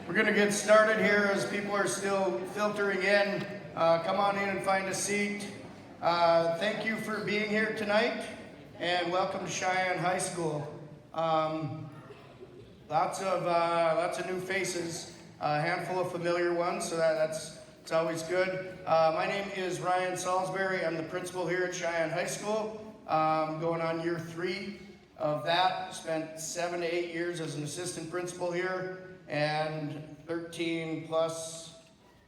We're going to get started here as people are still filtering in. Come on in and find a seat. Thank you for being here tonight, and welcome to Cheyenne High School. Lots of new faces, a handful of familiar ones, so it's always good. My name is Ryan Salisbury. I'm the principal here at Cheyenne High School. Going on year 3 of that. Spent 7 to 8 years as an assistant principal here, and 13 plus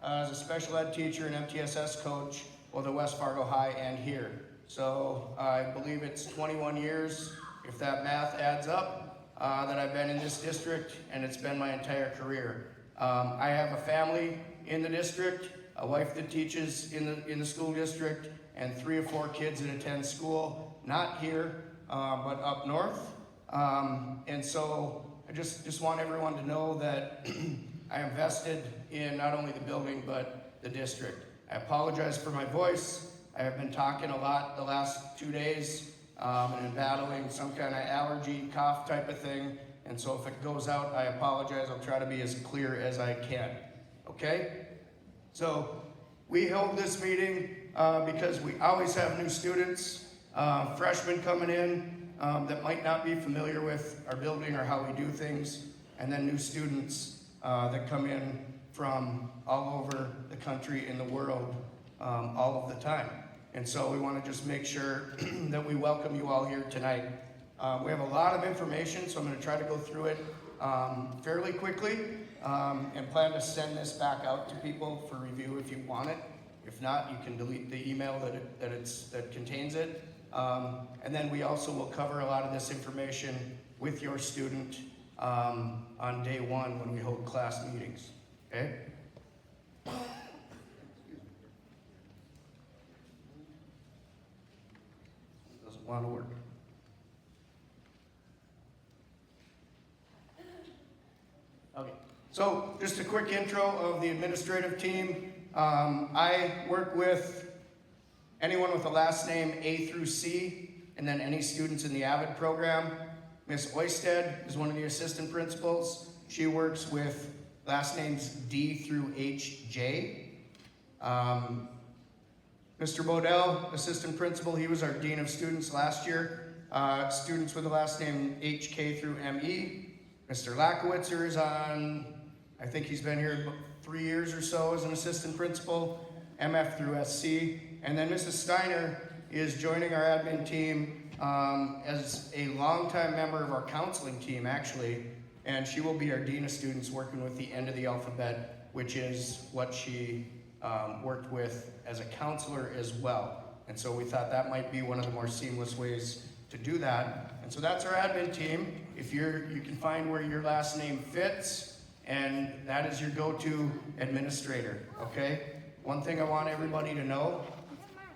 as a special ed teacher and MTSS coach, both at West Fargo High and here. So I believe it's 21 years, if that math adds up, that I've been in this district, and it's been my entire career. I have a family in the district, a wife that teaches in the school district, and 3 or 4 kids that attend school, not here, but up north. And so I just want everyone to know that I am vested in not only the building, but the district. I apologize for my voice. I have been talking a lot the last 2 days, and battling some kind of allergy, cough type of thing. And so if it goes out, I apologize. I'll try to be as clear as I can, okay? So we hold this meeting because we always have new students, freshmen coming in that might not be familiar with our building or how we do things, and then new students that come in from all over the country and the world all of the time. And so we want to just make sure that we welcome you all here tonight. We have a lot of information, so I'm going to try to go through it fairly quickly, and plan to send this back out to people for review if you want it. If not, you can delete the email that contains it. And then we also will cover a lot of this information with your student on day 1 when we hold class meetings. Okay? Doesn't want to work. Okay, so just a quick intro of the administrative team. I work with anyone with a last name A through C, and then any students in the AVID program. Miss Oisted is one of the assistant principals. She works with last names D through HJ. Mr. Bodell, assistant principal, he was our dean of students last year. Students with the last name HK through ME. Mr. Lackowitzer is on, I think he's been here 3 years or so as an assistant principal, MF through SC. And then Mrs. Steiner is joining our admin team as a longtime member of our counseling team, actually. And she will be our dean of students, working with the end of the alphabet, which is what she worked with as a counselor as well. And so we thought that might be one of the more seamless ways to do that. And so that's our admin team. If you can find where your last name fits, and that is your go-to administrator, okay? One thing I want everybody to know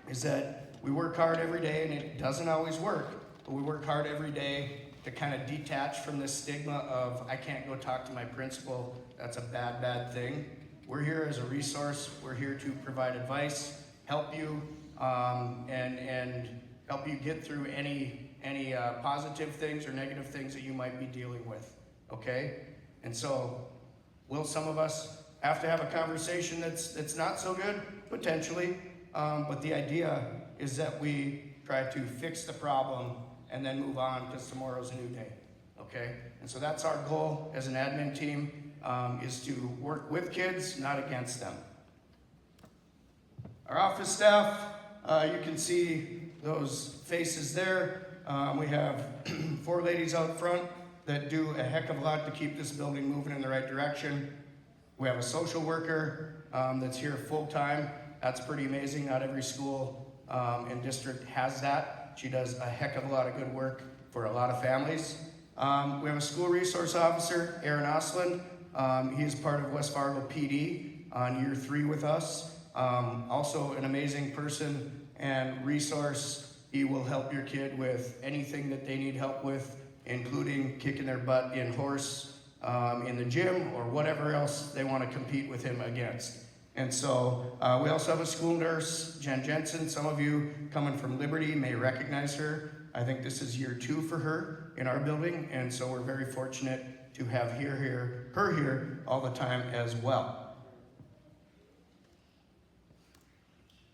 is that we work hard every day, and it doesn't always work, but we work hard every day to kind of detach from this stigma of, I can't go talk to my principal, that's a bad thing. We're here as a resource. We're here to provide advice, help you, and help you get through any positive things or negative things that you might be dealing with, okay? And so, will some of us have to have a conversation that's not so good? Potentially, but the idea is that we try to fix the problem and then move on, because tomorrow's a new day, okay? And so that's our goal as an admin team, is to work with kids, not against them. Our office staff, you can see those faces there. We have 4 ladies out front that do a heck of a lot to keep this building moving in the right direction. We have a social worker that's here full-time. That's pretty amazing. Not every school and district has that. She does a heck of a lot of good work for a lot of families. We have a school resource officer, Aaron Osland. He is part of West Fargo PD on year 3 with us. Also an amazing person and resource. He will help your kid with anything that they need help with, including kicking their butt in horse in the gym or whatever else they want to compete with him against. And so we also have a school nurse, Jen Jensen. Some of you coming from Liberty may recognize her. I think this is year 2 for her in our building, and so we're very fortunate to have her here all the time as well.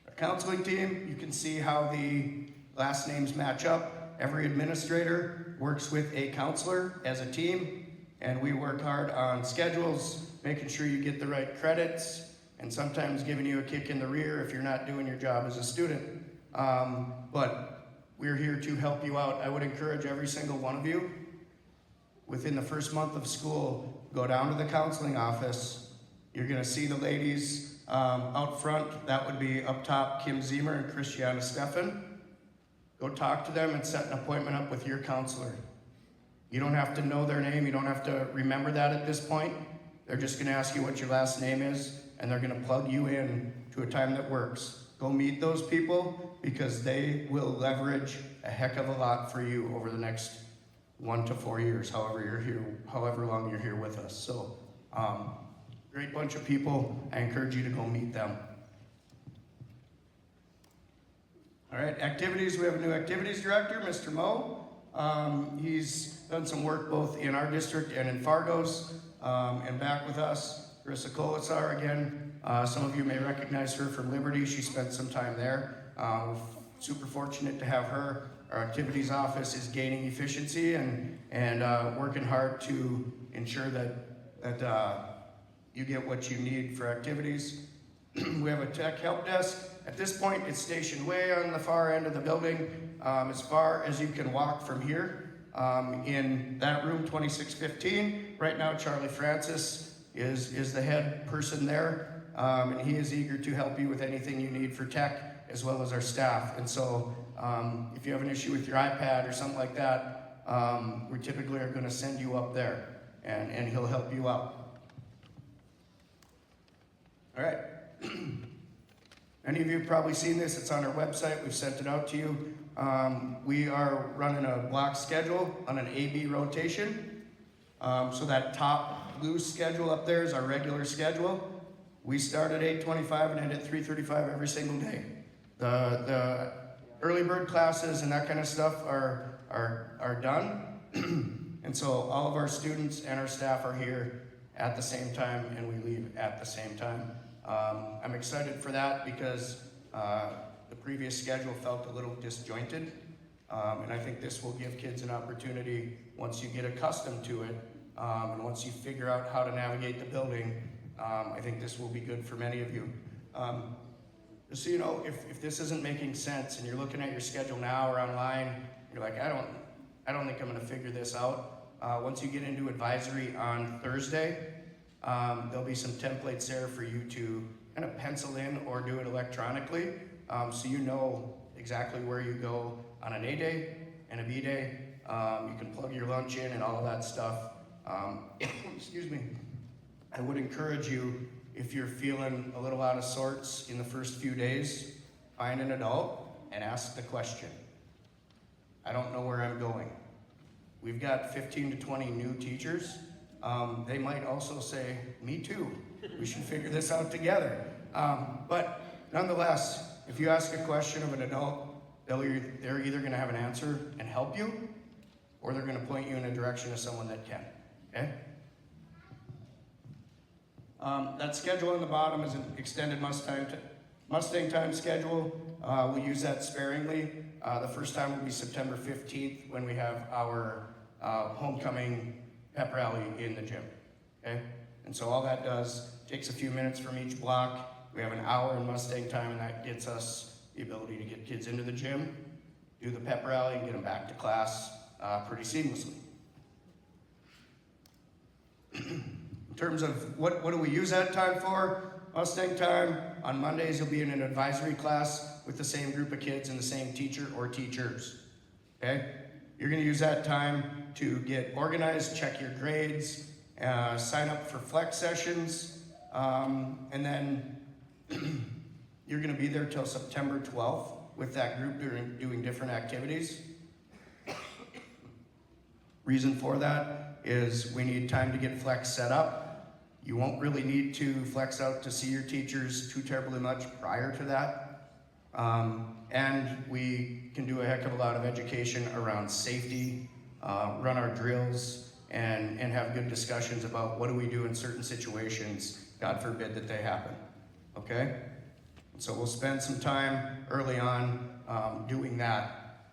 Our counseling team, you can see how the last names match up. Every administrator works with a counselor as a team, and we work hard on schedules, making sure you get the right credits, and sometimes giving you a kick in the rear if you're not doing your job as a student. But we're here to help you out. I would encourage every single one of you, within the first month of school, go down to the counseling office. You're gonna see the ladies out front. That would be up top, Kim Zemer and Christiana Stefan. Go talk to them and set an appointment up with your counselor. You don't have to know their name. You don't have to remember that at this point. They're just gonna ask you what your last name is, and they're gonna plug you in to a time that works. Go meet those people, because they will leverage a heck of a lot for you over the next 1 to 4 years, however long you're here with us. So, great bunch of people. I encourage you to go meet them. All right, activities. We have a new activities director, Mr. Moe. He's done some work both in our district and in Fargo's, and back with us. Carissa Kolasar again. Some of you may recognize her from Liberty. She spent some time there. We're super fortunate to have her. Our activities office is gaining efficiency and working hard to ensure that you get what you need for activities. We have a tech help desk. At this point, it's stationed way on the far end of the building, as far as you can walk from here. In that room, 2615, right now Charlie Francis is the head person there, and he is eager to help you with anything you need for tech, as well as our staff. And so if you have an issue with your iPad or something like that, we typically are going to send you up there, and he'll help you out. All right. Many of you have probably seen this. It's on our website. We've sent it out to you. We are running a block schedule on an A-B rotation. So that top blue schedule up there is our regular schedule. We start at 8:25 and end at 3:35 every single day. The early bird classes and that kind of stuff are done. And so all of our students and our staff are here at the same time, and we leave at the same time. I'm excited for that because the previous schedule felt a little disjointed, and I think this will give kids an opportunity, once you get accustomed to it, and once you figure out how to navigate the building, I think this will be good for many of you. Just so you know, if this isn't making sense and you're looking at your schedule now or online, you're like, I don't think I'm gonna figure this out. Once you get into advisory on Thursday, there'll be some templates there for you to kind of pencil in or do it electronically, so you know exactly where you go on an A day and a B day. You can plug your lunch in and all of that stuff. Excuse me. I would encourage you, if you're feeling a little out of sorts in the first few days, find an adult and ask the question. I don't know where I'm going. We've got 15 to 20 new teachers. They might also say, me too. We should figure this out together. But nonetheless, if you ask a question of an adult, they're either gonna have an answer and help you, or they're gonna point you in a direction of someone that can, okay? That schedule on the bottom is an extended Mustang Time schedule. We use that sparingly. The first time will be September 15th when we have our homecoming pep rally in the gym, okay? And so all that does, takes a few minutes from each block. We have an hour in Mustang Time, and that gets us the ability to get kids into the gym, do the pep rally, and get them back to class pretty seamlessly. In terms of what do we use that time for? Mustang Time, on Mondays you'll be in an advisory class with the same group of kids and the same teacher or teachers, okay? You're gonna use that time to get organized, check your grades, sign up for flex sessions, and then you're gonna be there till September 12th with that group doing different activities. Reason for that is we need time to get flex set up. You won't really need to flex out to see your teachers too terribly much prior to that. And we can do a heck of a lot of education around safety, run our drills, and have good discussions about what do we do in certain situations, God forbid that they happen, okay? So we'll spend some time early on doing that.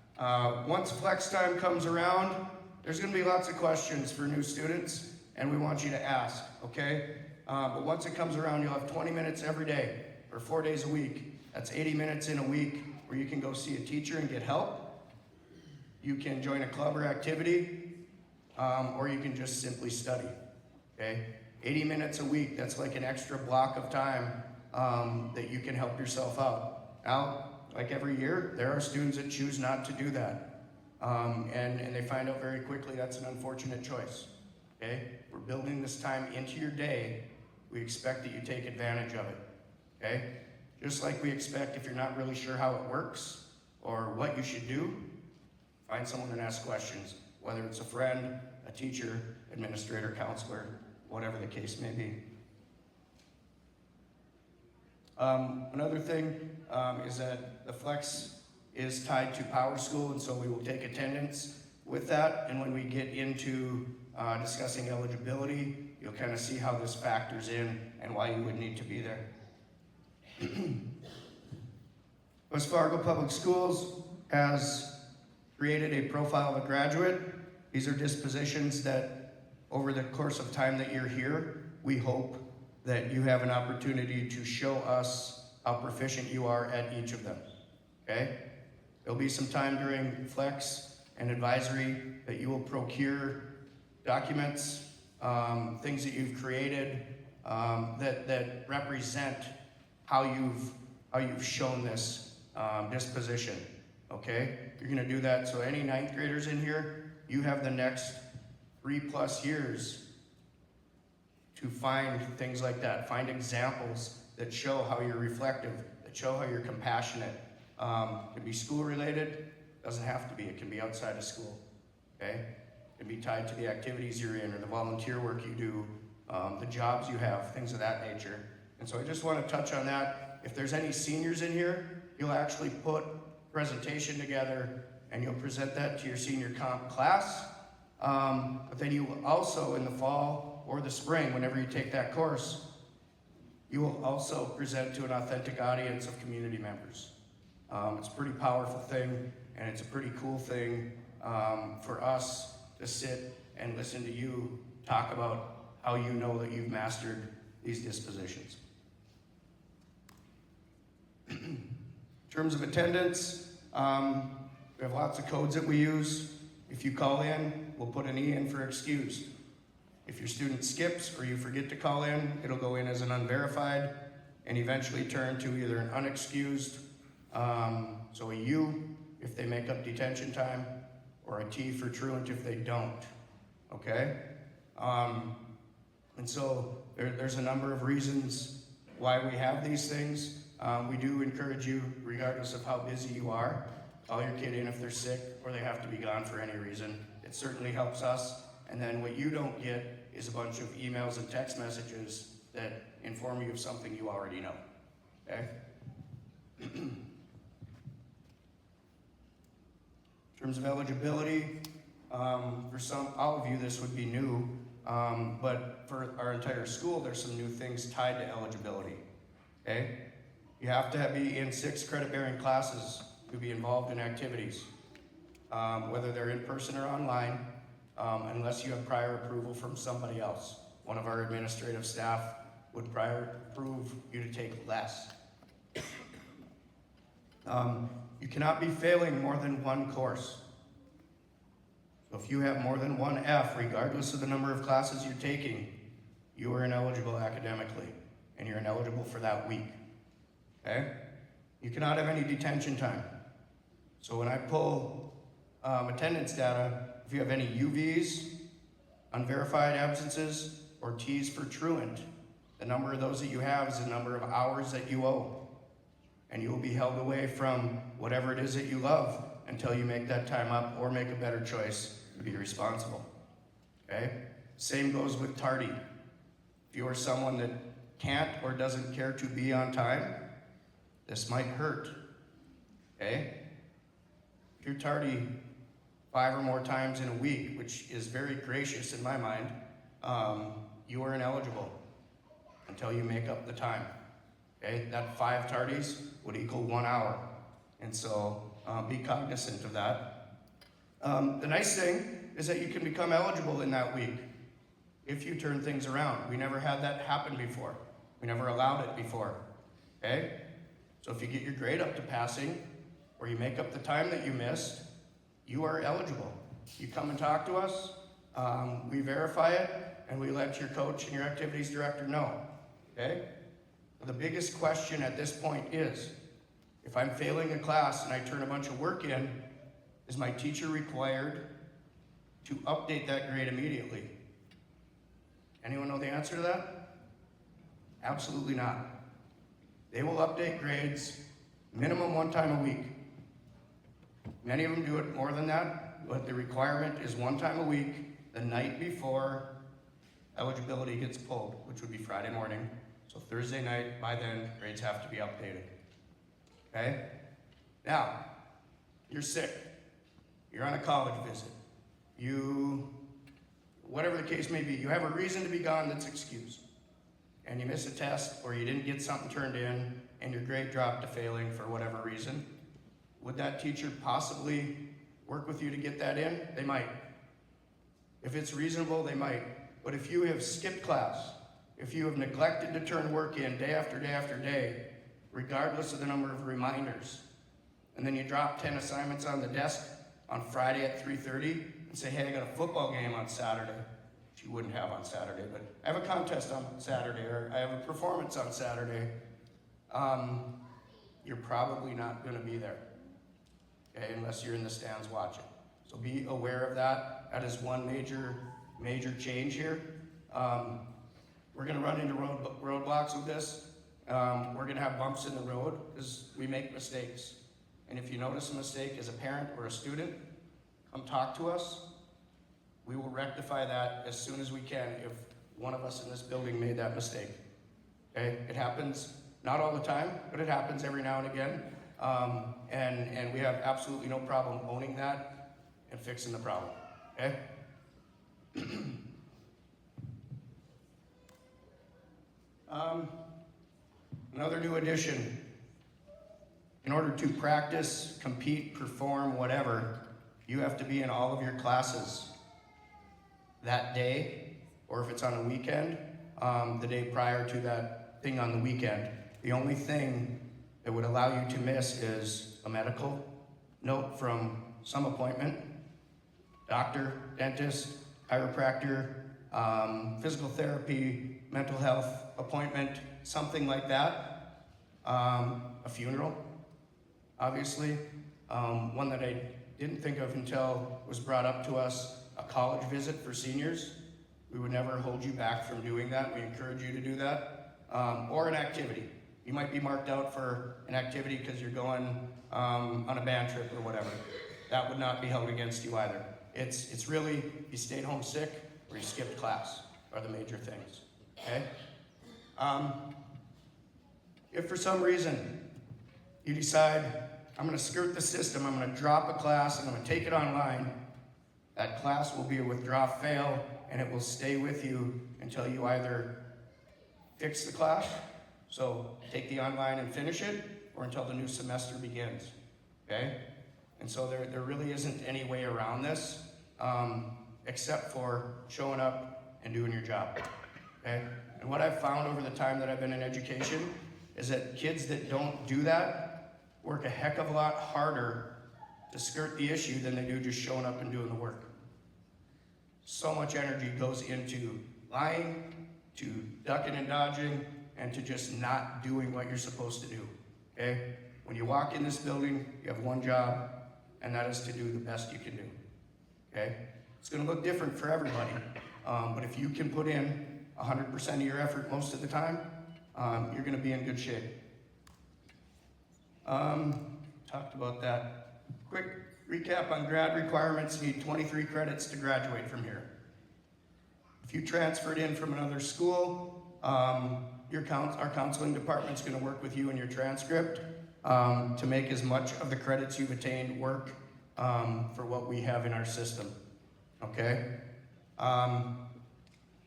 Once flex time comes around, there's gonna be lots of questions for new students, and we want you to ask, okay? But once it comes around, you'll have 20 minutes every day, or 4 days a week. That's 80 minutes in a week where you can go see a teacher and get help. You can join a club or activity, or you can just simply study, okay? 80 minutes a week, that's like an extra block of time that you can help yourself out. Now, like every year, there are students that choose not to do that. And they find out very quickly that's an unfortunate choice, okay? We're building this time into your day. We expect that you take advantage of it, okay? Just like we expect if you're not really sure how it works or what you should do, find someone and ask questions, whether it's a friend, a teacher, administrator, counselor, whatever the case may be. Another thing is that the flex is tied to Power School, and so we will take attendance with that. And when we get into discussing eligibility, you'll kind of see how this factors in and why you would need to be there. West Fargo Public Schools has created a profile of a graduate. These are dispositions that over the course of time that you're here, we hope that you have an opportunity to show us how proficient you are at each of them, okay? There'll be some time during flex and advisory that you will procure documents, things that you've created that represent how you've shown this disposition, okay? You're gonna do that, so any ninth graders in here, you have the next 3+ years to find things like that, find examples that show how you're reflective, that show how you're compassionate. It can be school related, doesn't have to be, it can be outside of school, okay? It can be tied to the activities you're in or the volunteer work you do, the jobs you have, things of that nature. And so I just want to touch on that. If there's any seniors in here, you'll actually put a presentation together and you'll present that to your senior comp class. But then you will also, in the fall or the spring, whenever you take that course, you will also present to an authentic audience of community members. It's a pretty powerful thing, and it's a pretty cool thing for us to sit and listen to you talk about how you know that you've mastered these dispositions. In terms of attendance, we have lots of codes that we use. If you call in, we'll put an E in for excused. If your student skips or you forget to call in, it'll go in as an unverified and eventually turn to either an unexcused, so a U if they make up detention time, or a T for truant if they don't, okay? And so there's a number of reasons why we have these things. We do encourage you, regardless of how busy you are, call your kid in if they're sick or they have to be gone for any reason. It certainly helps us. And then what you don't get is a bunch of emails and text messages that inform you of something you already know, okay? In terms of eligibility, for all of you this would be new, but for our entire school there's some new things tied to eligibility, okay? You have to be in 6 credit-bearing classes to be involved in activities, whether they're in person or online, unless you have prior approval from somebody else. One of our administrative staff would prior approve you to take less. You cannot be failing more than one course. So if you have more than one F, regardless of the number of classes you're taking, you are ineligible academically, and you're ineligible for that week, okay? You cannot have any detention time. So when I pull attendance data, if you have any UVs, unverified absences, or Ts for truant, the number of those that you have is the number of hours that you owe. And you will be held away from whatever it is that you love until you make that time up or make a better choice to be responsible, okay? Same goes with tardy. If you are someone that can't or doesn't care to be on time, this might hurt, okay? If you're tardy 5 or more times in a week, which is very gracious in my mind, you are ineligible until you make up the time. Okay, that 5 tardies would equal 1 hour. And so be cognizant of that. The nice thing is that you can become eligible in that week if you turn things around. We never had that happen before. We never allowed it before. Okay? So if you get your grade up to passing, or you make up the time that you missed, you are eligible. You come and talk to us, we verify it, and we let your coach and your activities director know. Okay? The biggest question at this point is, if I'm failing a class and I turn a bunch of work in, is my teacher required to update that grade immediately? Anyone know the answer to that? Absolutely not. They will update grades minimum 1 time a week. Many of them do it more than that, but the requirement is 1 time a week, the night before eligibility gets pulled, which would be Friday morning. So Thursday night, by then, grades have to be updated. Okay? Now, you're sick. You're on a college visit. Whatever the case may be, you have a reason to be gone that's excused. And you miss a test, or you didn't get something turned in, and your grade dropped to failing for whatever reason. Would that teacher possibly work with you to get that in? They might. If it's reasonable, they might. But if you have skipped class, if you have neglected to turn work in day after day after day, regardless of the number of reminders, and then you drop 10 assignments on the desk on Friday at 3:30 and say, hey, I got a football game on Saturday, which you wouldn't have on Saturday, but I have a contest on Saturday, or I have a performance on Saturday, you're probably not going to be there, okay, unless you're in the stands watching. So be aware of that. That is one major change here. We're going to run into roadblocks with this. We're going to have bumps in the road because we make mistakes. And if you notice a mistake as a parent or a student, come talk to us. We will rectify that as soon as we can if one of us in this building made that mistake. Okay? It happens not all the time, but it happens every now and again. And we have absolutely no problem owning that and fixing the problem. Okay? Another new addition. In order to practice, compete, perform, whatever, you have to be in all of your classes that day, or if it's on a weekend, the day prior to that thing on the weekend. The only thing that would allow you to miss is a medical note from some appointment, doctor, dentist, chiropractor, physical therapy, mental health appointment, something like that. A funeral, obviously. One that I didn't think of until was brought up to us, a college visit for seniors. We would never hold you back from doing that. We encourage you to do that. Or an activity. You might be marked out for an activity because you're going on a band trip or whatever. That would not be held against you either. It's really, you stayed home sick or you skipped class are the major things, okay? If for some reason you decide, I'm gonna skirt the system, I'm gonna drop a class, and I'm gonna take it online, that class will be a withdraw fail, and it will stay with you until you either fix the class, so take the online and finish it, or until the new semester begins, okay? And so there really isn't any way around this, except for showing up and doing your job, okay? And what I've found over the time that I've been in education is that kids that don't do that work a heck of a lot harder to skirt the issue than they do just showing up and doing the work. So much energy goes into lying, to ducking and dodging, and to just not doing what you're supposed to do, okay? When you walk in this building, you have one job, and that is to do the best you can do, okay? It's gonna look different for everybody, but if you can put in 100% of your effort most of the time, you're gonna be in good shape. Talked about that. Quick recap on grad requirements. You need 23 credits to graduate from here. If you transferred in from another school, our counseling department's gonna work with you in your transcript to make as much of the credits you've attained work for what we have in our system, okay?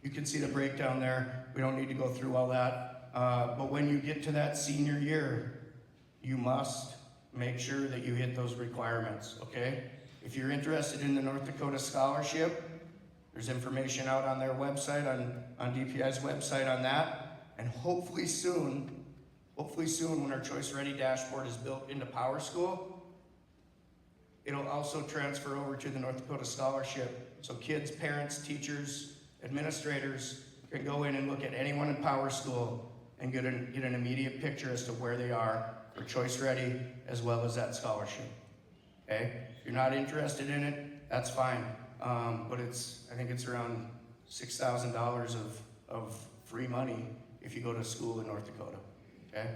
You can see the breakdown there. We don't need to go through all that. But when you get to that senior year, you must make sure that you hit those requirements, okay? If you're interested in the North Dakota Scholarship, there's information out on their website, on DPI's website on that. And hopefully soon, when our Choice Ready dashboard is built into Power School, it'll also transfer over to the North Dakota Scholarship. So kids, parents, teachers, administrators can go in and look at anyone in Power School and get an immediate picture as to where they are for Choice Ready as well as that scholarship. Okay? If you're not interested in it, that's fine. But I think it's around $6,000 of free money if you go to school in North Dakota. Okay?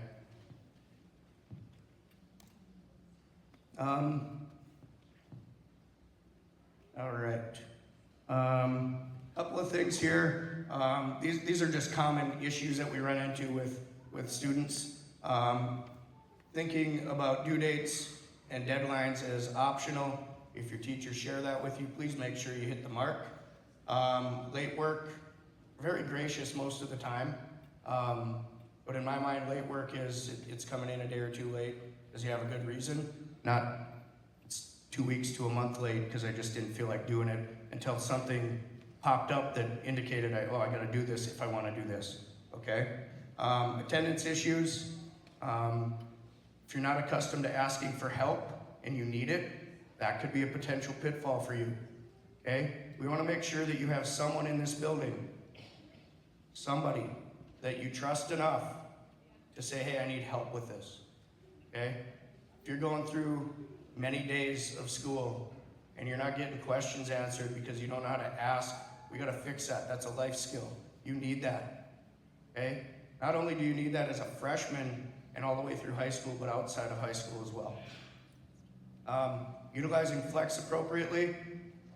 All right. Couple of things here. These are just common issues that we run into with students. Thinking about due dates and deadlines as optional. If your teachers share that with you, please make sure you hit the mark. Late work, very gracious most of the time. But in my mind, late work is it's coming in a day or two late because you have a good reason. Not it's 2 weeks to a month late because I just didn't feel like doing it until something popped up that indicated I got to do this if I want to do this. Okay. Attendance issues. If you're not accustomed to asking for help and you need it, that could be a potential pitfall for you. Okay. We want to make sure that you have someone in this building, somebody that you trust enough to say, hey, I need help with this, okay? If you're going through many days of school and you're not getting questions answered because you don't know how to ask, we gotta fix that. That's a life skill. You need that, okay? Not only do you need that as a freshman and all the way through high school, but outside of high school as well. Utilizing flex appropriately.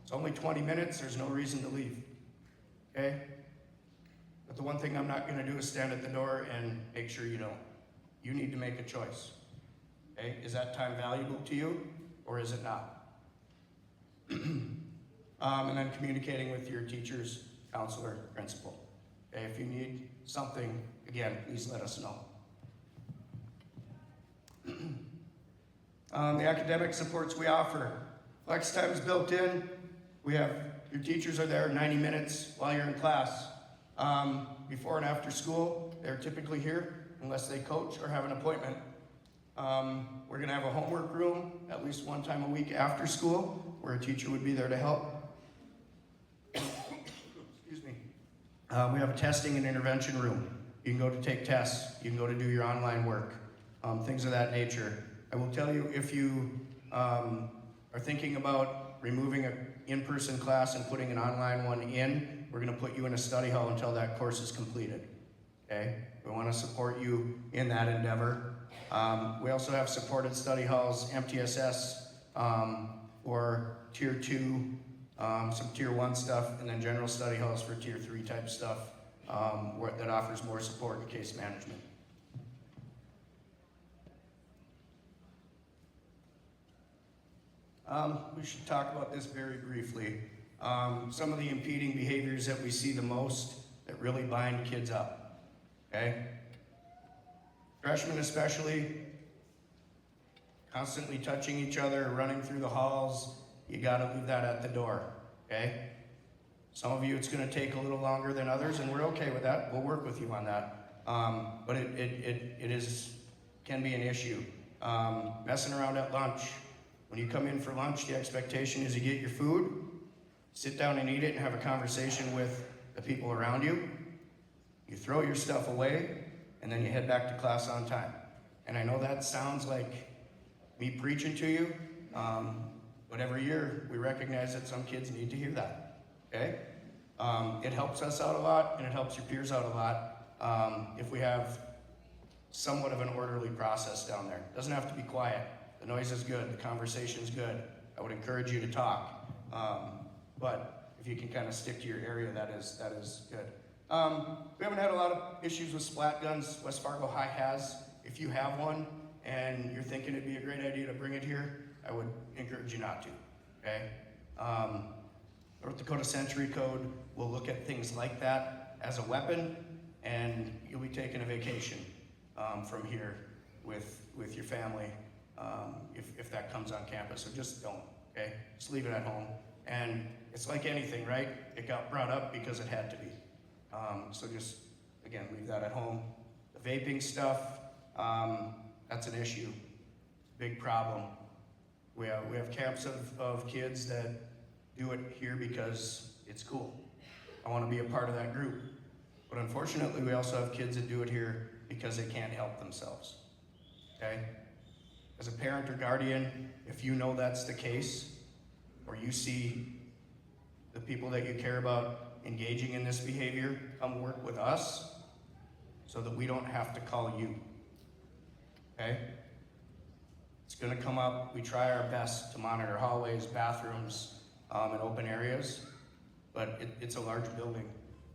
It's only 20 minutes, there's no reason to leave, okay? But the one thing I'm not gonna do is stand at the door and make sure you don't. You need to make a choice, okay? Is that time valuable to you or is it not? And then communicating with your teachers, counselor, principal. Okay, if you need something, again, please let us know. The academic supports we offer. Flex time is built in. We have, your teachers are there 90 minutes while you're in class. Before and after school, they're typically here unless they coach or have an appointment. We're gonna have a homework room at least one time a week after school where a teacher would be there to help. Excuse me. We have a testing and intervention room. You can go to take tests. You can go to do your online work, things of that nature. I will tell you, if you are thinking about removing an in-person class and putting an online one in, we're gonna put you in a study hall until that course is completed, okay? We wanna support you in that endeavor. We also have supported study halls, MTSS, for tier 2, some tier 1 stuff, and then general study halls for tier 3 type stuff that offers more support in case management. We should talk about this very briefly. Some of the impeding behaviors that we see the most that really bind kids up, okay? Freshmen especially, constantly touching each other, running through the halls, you gotta leave that at the door, okay? Some of you, it's gonna take a little longer than others, and we're okay with that. We'll work with you on that. But it can be an issue. Messing around at lunch. When you come in for lunch, the expectation is you get your food, sit down and eat it, and have a conversation with the people around you. You throw your stuff away, and then you head back to class on time. And I know that sounds like me preaching to you, but every year we recognize that some kids need to hear that, okay? It helps us out a lot, and it helps your peers out a lot if we have somewhat of an orderly process down there. It doesn't have to be quiet. The noise is good, the conversation's good. I would encourage you to talk, but if you can kind of stick to your area, that is good. We haven't had a lot of issues with splat guns. West Fargo High has. If you have one and you're thinking it'd be a great idea to bring it here, I would encourage you not to, okay? North Dakota Century Code will look at things like that as a weapon, and you'll be taking a vacation from here with your family if that comes on campus. So just don't, okay? Just leave it at home. And it's like anything, right? It got brought up because it had to be. So just, again, leave that at home. The vaping stuff, that's an issue, big problem. We have camps of kids that do it here because it's cool. I want to be a part of that group. But unfortunately, we also have kids that do it here because they can't help themselves, okay? As a parent or guardian, if you know that's the case, or you see the people that you care about engaging in this behavior, come work with us so that we don't have to call you, okay? It's gonna come up. We try our best to monitor hallways, bathrooms, and open areas, but it's a large building,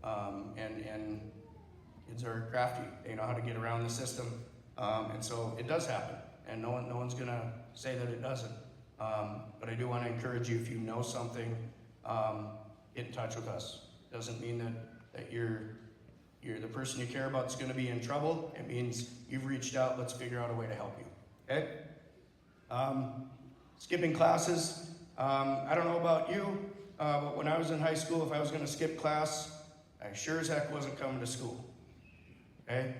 and kids are crafty. They know how to get around the system, and so it does happen, and no one's gonna say that it doesn't. But I do want to encourage you, if you know something, get in touch with us. Doesn't mean that you're the person you care about is going to be in trouble. It means you've reached out. Let's figure out a way to help you. Okay? Skipping classes. I don't know about you, but when I was in high school, if I was going to skip class, I sure as heck wasn't coming to school. Okay?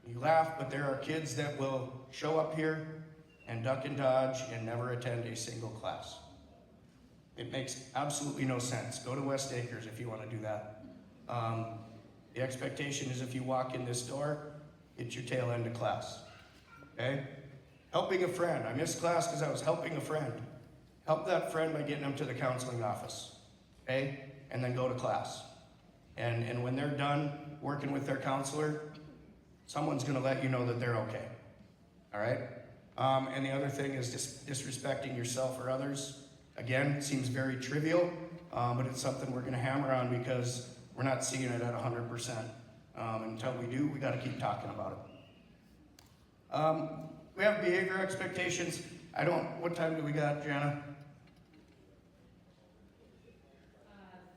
You laugh, but there are kids that will show up here and duck and dodge and never attend a single class. It makes absolutely no sense. Go to West Acres if you want to do that. The expectation is if you walk in this door, get your tail end of class, okay? Helping a friend. I missed class because I was helping a friend. Help that friend by getting them to the counseling office, okay? And then go to class. And when they're done working with their counselor, someone's gonna let you know that they're okay, all right? And the other thing is disrespecting yourself or others. Again, it seems very trivial, but it's something we're gonna hammer on because we're not seeing it at 100%. Until we do, we gotta keep talking about it. We have behavior expectations. What time do we got, Jana?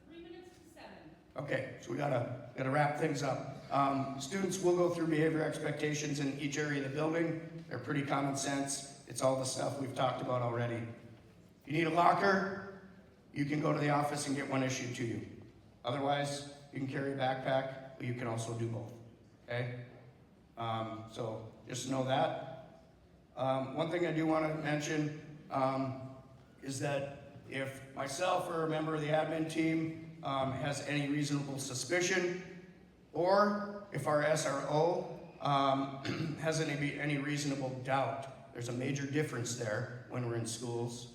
3 minutes to 7. Okay, so we gotta wrap things up. Students will go through behavior expectations in each area of the building. They're pretty common sense. It's all the stuff we've talked about already. If you need a locker, you can go to the office and get one issued to you. Otherwise, you can carry a backpack, but you can also do both, okay? So just know that. One thing I do want to mention is that if myself or a member of the admin team has any reasonable suspicion, or if our SRO has any reasonable doubt, there's a major difference there when we're in schools,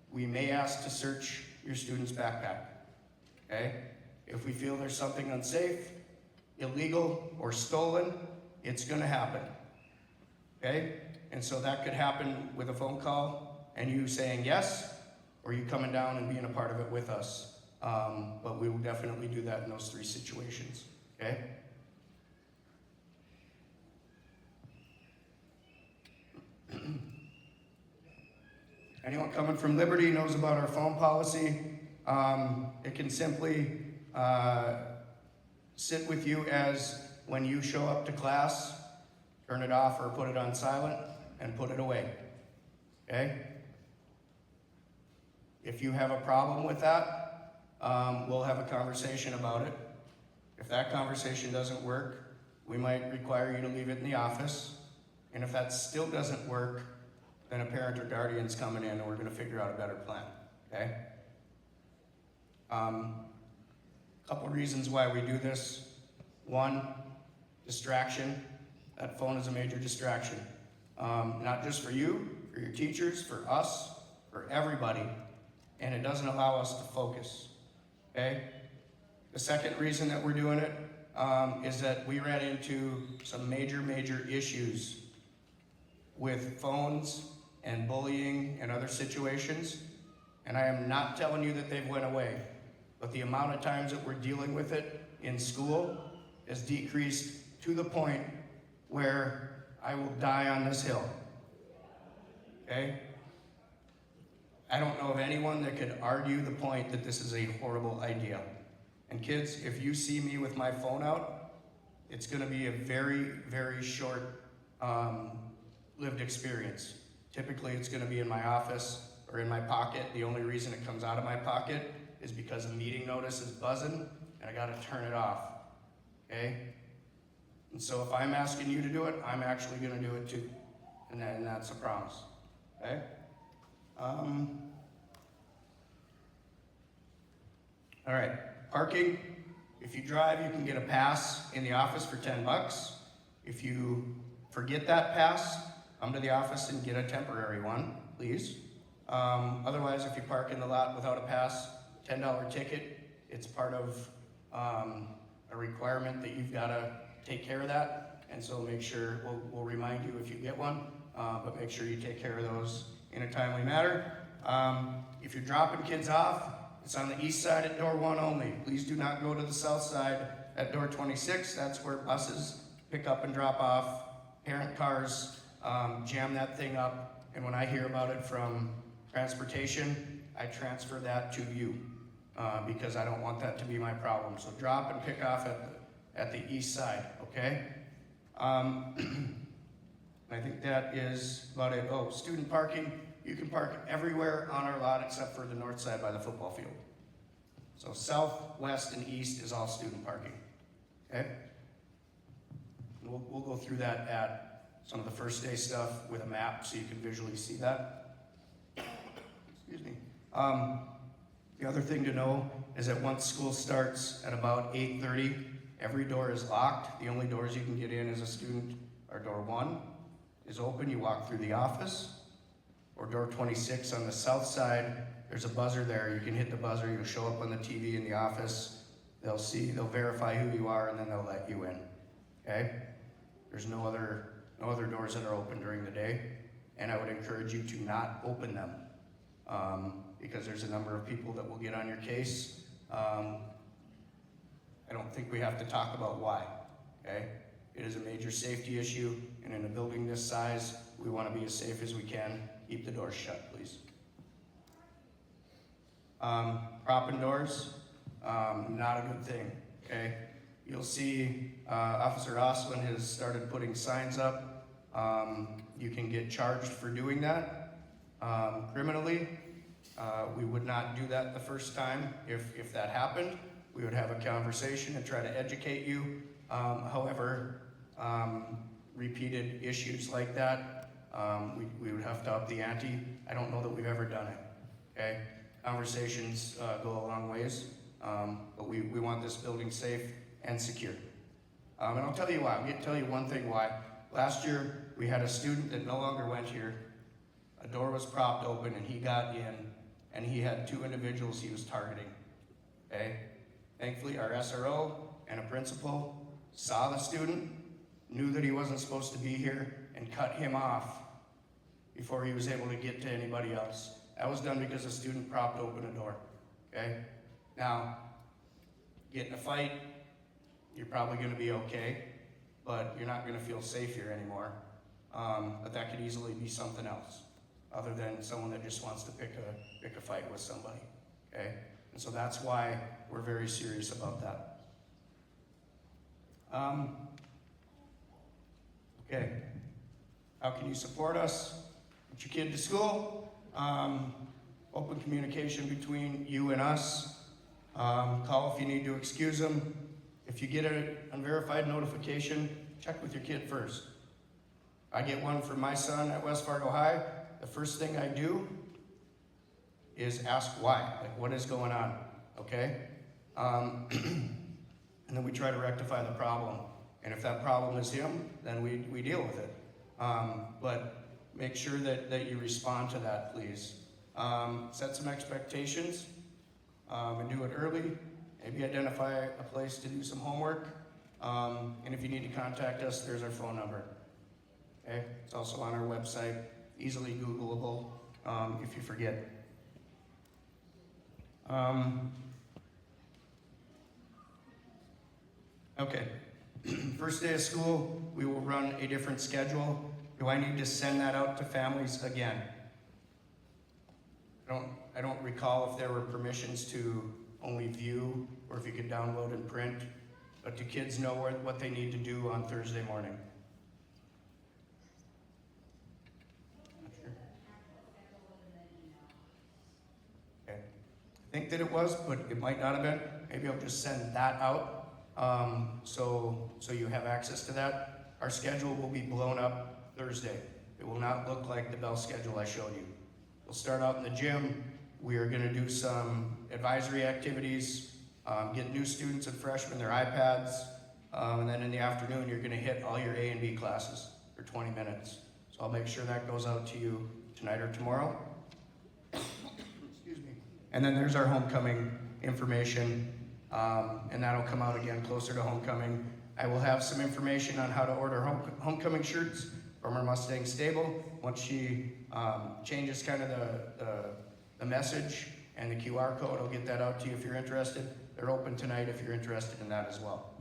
we may ask to search your student's backpack, okay? If we feel there's something unsafe, illegal, or stolen, it's gonna happen, okay? And so that could happen with a phone call and you saying yes, or you coming down and being a part of it with us. But we will definitely do that in those 3 situations, okay? Anyone coming from Liberty knows about our phone policy. It can simply sit with you as when you show up to class, turn it off or put it on silent and put it away, okay? If you have a problem with that, we'll have a conversation about it. If that conversation doesn't work, we might require you to leave it in the office. And if that still doesn't work, then a parent or guardian's coming in and we're gonna figure out a better plan, okay? Couple reasons why we do this. 1, distraction. That phone is a major distraction. Not just for you, for your teachers, for us, for everybody. And it doesn't allow us to focus, okay? The second reason that we're doing it is that we ran into some major issues with phones and bullying and other situations. And I am not telling you that they've went away, but the amount of times that we're dealing with it in school has decreased to the point where I will die on this hill. okay? I don't know of anyone that could argue the point that this is a horrible idea. And kids, if you see me with my phone out, it's gonna be a very, very short lived experience. Typically, it's gonna be in my office or in my pocket. The only reason it comes out of my pocket is because a meeting notice is buzzing and I gotta turn it off, okay? And so if I'm asking you to do it, I'm actually gonna do it too. And that's a promise, okay? All right, parking. If you drive, you can get a pass in the office for 10 bucks. If you forget that pass, come to the office and get a temporary one, please. Otherwise, if you park in the lot without a pass, $10 ticket. It's part of a requirement that you've got to take care of that. And so make sure, we'll remind you if you get one, but make sure you take care of those in a timely manner. If you're dropping kids off, it's on the east side at door 1 only. Please do not go to the south side at door 26. That's where buses pick up and drop off. Parent cars jam that thing up. And when I hear about it from transportation, I transfer that to you because I don't want that to be my problem. So drop and pick off at the east side, okay? I think that is about it. Oh, student parking. You can park everywhere on our lot except for the north side by the football field. So south, west, and east is all student parking, okay? We'll go through that at some of the first day stuff with a map so you can visually see that. Excuse me. The other thing to know is that once school starts at about 8:30, every door is locked. The only doors you can get in as a student are door 1 is open. You walk through the office. Or door 26 on the south side, there's a buzzer there. You can hit the buzzer, you'll show up on the TV in the office. They'll verify who you are, and then they'll let you in, okay? There's no other doors that are open during the day, and I would encourage you to not open them because there's a number of people that will get on your case. I don't think we have to talk about why, okay? It is a major safety issue, and in a building this size, we want to be as safe as we can. Keep the doors shut, please. Propping doors, not a good thing, okay? You'll see Officer Oswin has started putting signs up. You can get charged for doing that criminally. We would not do that the first time. If that happened, we would have a conversation and try to educate you. However, repeated issues like that, we would have to up the ante. I don't know that we've ever done it, okay? Conversations go a long ways, but we want this building safe and secure. And I'll tell you why. I'll tell you one thing why. Last year, we had a student that no longer went here. A door was propped open and he got in and he had 2 individuals he was targeting, okay? Thankfully, our SRO and a principal saw the student, knew that he wasn't supposed to be here, and cut him off before he was able to get to anybody else. That was done because a student propped open a door, okay? Now, get in a fight, you're probably gonna be okay, but you're not gonna feel safe here anymore. But that could easily be something else, other than someone that just wants to pick a fight with somebody, okay? And so that's why we're very serious about that. Okay, how can you support us? Get your kid to school. Open communication between you and us. Call if you need to excuse them. If you get an unverified notification, check with your kid first. I get one for my son at West Fargo High. The first thing I do is ask why, like what is going on, okay? And then we try to rectify the problem. And if that problem is him, then we deal with it. But make sure that you respond to that, please. Set some expectations and do it early. Maybe identify a place to do some homework. And if you need to contact us, there's our phone number. Okay? It's also on our website, easily Googleable if you forget. Okay. First day of school, we will run a different schedule. Do I need to send that out to families again? I don't recall if there were permissions to only view or if you could download and print, but do kids know what they need to do on Thursday morning? Not sure. Okay. I think that it was, but it might not have been. Maybe I'll just send that out, so you have access to that. Our schedule will be blown up Thursday. It will not look like the bell schedule I showed you. We'll start out in the gym. We are gonna do some advisory activities, get new students and freshmen their iPads, and then in the afternoon, you're gonna hit all your A and B classes for 20 minutes. So I'll make sure that goes out to you tonight or tomorrow. Excuse me. And then there's our homecoming information, and that'll come out again closer to homecoming. I will have some information on how to order homecoming shirts from our Mustang stable. Once she changes kind of the message and the QR code, I'll get that out to you if you're interested. They're open tonight if you're interested in that as well.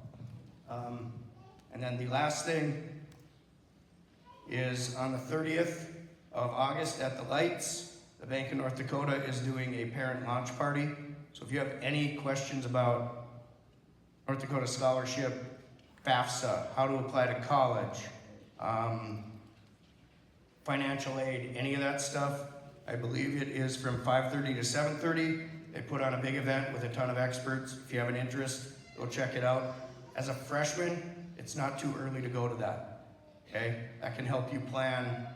And then the last thing is on the 30th of August at the Lights, the Bank of North Dakota is doing a parent launch party. So if you have any questions about North Dakota Scholarship, FAFSA, how to apply to college, financial aid, any of that stuff, I believe it is from 5:30 to 7:30. They put on a big event with a ton of experts. If you have an interest, go check it out. As a freshman, it's not too early to go to that, okay? That can help you plan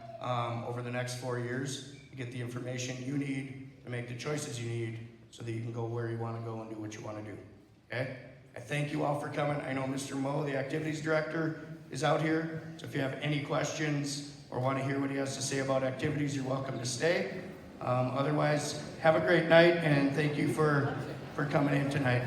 over the next 4 years to get the information you need to make the choices you need so that you can go where you want to go and do what you want to do, okay? I thank you all for coming. I know Mr. Moe, the activities director, is out here, so if you have any questions or want to hear what he has to say about activities, you're welcome to stay. Otherwise, have a great night, and thank you for coming in tonight.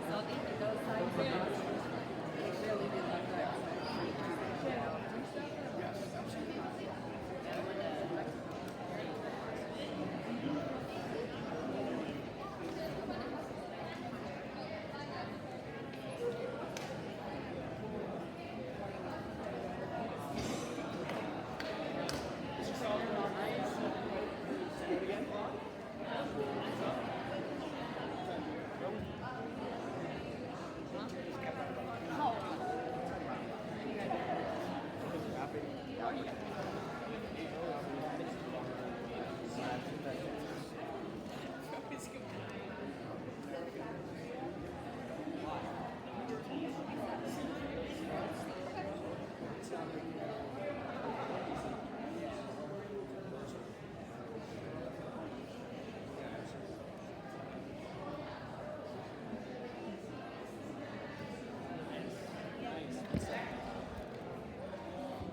So I think it goes like this.